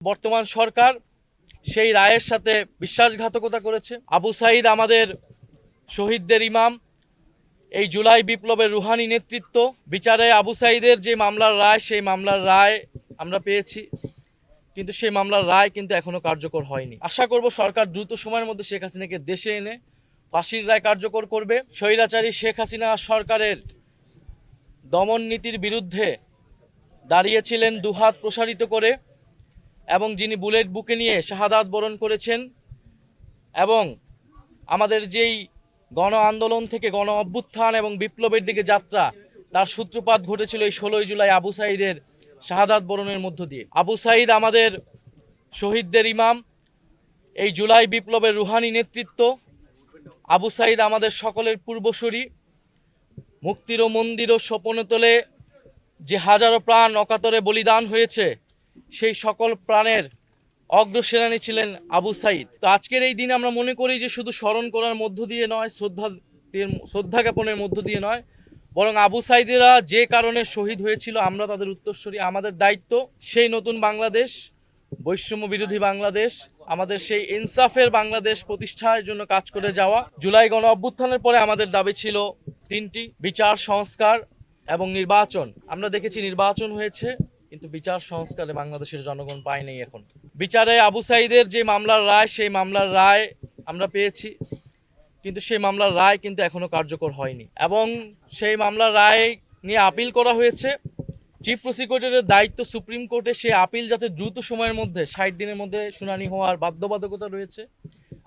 বর্তমান সরকার সেই রায়ের সাথে বিশ্বাসঘাতকতা করেছে। আবু সাঈদ আমাদের শহীদদের ইমাম। এই জুলাই বিপ্লবের রুহানি নেতৃত্ব। বিচারে আবু সাঈদের যে মামলার রায়, সেই মামলার রায় আমরা পেয়েছি, কিন্তু সেই মামলার রায় কিন্তু এখনো কার্যকর হয়নি। আশা করব সরকার দ্রুত সময়ের মধ্যে শেখ হাসিনাকে দেশে এনে ফাঁসির রায় কার্যকর করবে। স্বৈরাচারী শেখ হাসিনা সরকারের দমন নীতির বিরুদ্ধে দাঁড়িয়েছিলেন দুহাত প্রসারিত করে, এবং যিনি বুলেট বুকে নিয়ে শাহাদাত বরণ করেছেন, এবং আমাদের যেই গণ আন্দোলন থেকে গণ অভ্যুত্থান এবং বিপ্লবের দিকে যাত্রা, তার সূত্রপাত ঘটেছিল এই 16 জুলাই আবু সাঈদের শাহাদাত বরণের মধ্য দিয়ে। আবু সাঈদ আমাদের শহীদদের ইমাম। এই জুলাই বিপ্লবের রুহানি নেতৃত্ব। আবু সাঈদ আমাদের সকলের পূর্বসূরি। মুক্তির মন্দির ও স্বপ্নে তোলে যে হাজারো প্রাণ অকাতরে বলিদান হয়েছে, সেই সকল প্রাণের অগ্রসেনানী ছিলেন আবু সাঈদ। তো আজকের এই দিন আমরা মনে করি যে শুধু স্মরণ করার মধ্য দিয়ে নয়, শ্রদ্ধা জ্ঞাপনের মধ্য দিয়ে নয়, বরং আবু সাঈদেরা যে কারণে শহীদ হয়েছিল আমরা তাদের উত্তরসূরি। আমাদের দায়িত্ব সেই নতুন বাংলাদেশ, বৈষম্য বিরোধী বাংলাদেশ, আমাদের সেই ইনসাফের বাংলাদেশ প্রতিষ্ঠার জন্য কাজ করে যাওয়া। জুলাই গণ অভ্যুত্থানের পরে আমাদের দাবি ছিল তিনটি: বিচার, সংস্কার এবং নির্বাচন। আমরা দেখেছি নির্বাচন হয়েছে, কিন্তু বিচার সংস্কারে বাংলাদেশের জনগণ পায়নি। এখন বিচারে আবু সাঈদের যে মামলার রায়, সেই মামলার রায় আমরা পেয়েছি, কিন্তু সেই মামলার রায় কিন্তু এখনো কার্যকর হয়নি, এবং সেই মামলার রায় নিয়ে আপিল করা হয়েছে। চিফ প্রসিকিউটরের দায়িত্ব সুপ্রিম কোর্টে সে আপিল যাতে দ্রুত সময়ের মধ্যে 60 দিনের মধ্যে শুনানি হওয়ার বাধ্যবাধকতা রয়েছে।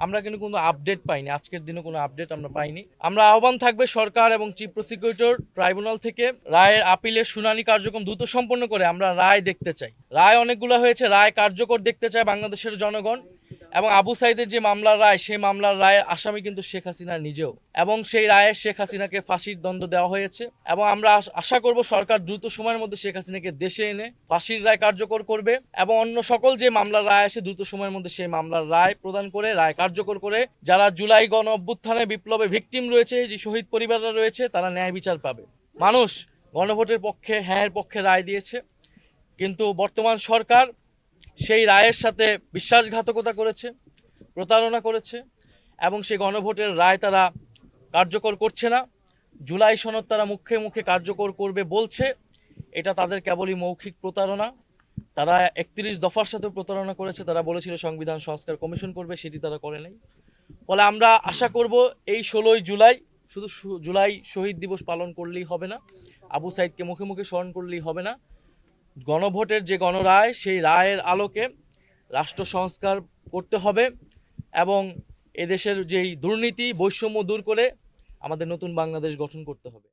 আমরা কিন্তু কোনো আপডেট পাইনি, আজকের দিনে কোনো আপডেট আমরা পাইনি। আমরা আহ্বান থাকবে সরকার এবং চিফ প্রসিকিউটর ট্রাইব্যুনাল থেকে রায়ের আপিলের শুনানি কার্যক্রম দ্রুত সম্পন্ন করে আমরা রায় দেখতে চাই। রায় অনেকগুলো হয়েছে, রায় কার্যকর দেখতে চায় বাংলাদেশের জনগণ। এবং আবু সাঈদের যে মামলার রায়, সেই মামলার রায়ের আসামি কিন্তু শেখ হাসিনা নিজেও, এবং সেই রায়ে শেখ হাসিনাকে ফাঁসির দণ্ড দেওয়া হয়েছে। এবং আমরা আশা করব সরকার দ্রুত সময়ের মধ্যে শেখ হাসিনাকে দেশে এনে ফাঁসির রায় কার্যকর করবে, এবং অন্য সকল যে মামলার রায় আসে দ্রুত সময়ের মধ্যে সেই মামলার রায় প্রদান করে, রায় কার্যকর করে যারা জুলাই গণ অভ্যুত্থানে বিপ্লবে ভিকটিম রয়েছে, যে শহীদ পরিবাররা রয়েছে, তারা ন্যায় বিচার পাবে। মানুষ গণভোটের পক্ষে, হ্যাঁ পক্ষে রায় দিয়েছে, কিন্তু বর্তমান সরকার সেই রায়ের সাথে বিশ্বাসঘাতকতা করেছে, প্রতারণা করেছে, এবং সেই গণভোটের রায় তারা কার্যকর করছে না। জুলাই সনদ তারা মুখে মুখে কার্যকর করবে বলছে, এটা তাদের কেবলই মৌখিক প্রতারণা। তারা 31 দফার সাথে প্রতারণা করেছে। তারা বলেছিল সংবিধান সংস্কার কমিশন করবে, সেটি তারা করে নাই। ফলে আমরা আশা করব এই 16 জুলাই শুধু জুলাই শহীদ দিবস পালন করলেই হবে না, আবু সাঈদকে মুখে মুখে স্মরণ করলেই হবে না। গণভোটের যে গণরায়, সেই রায়ের আলোকে রাষ্ট্র সংস্কার করতে হবে, এবং এদেশের যেই দুর্নীতি, বৈষম্য দূর করে আমাদের নতুন বাংলাদেশ গঠন করতে হবে।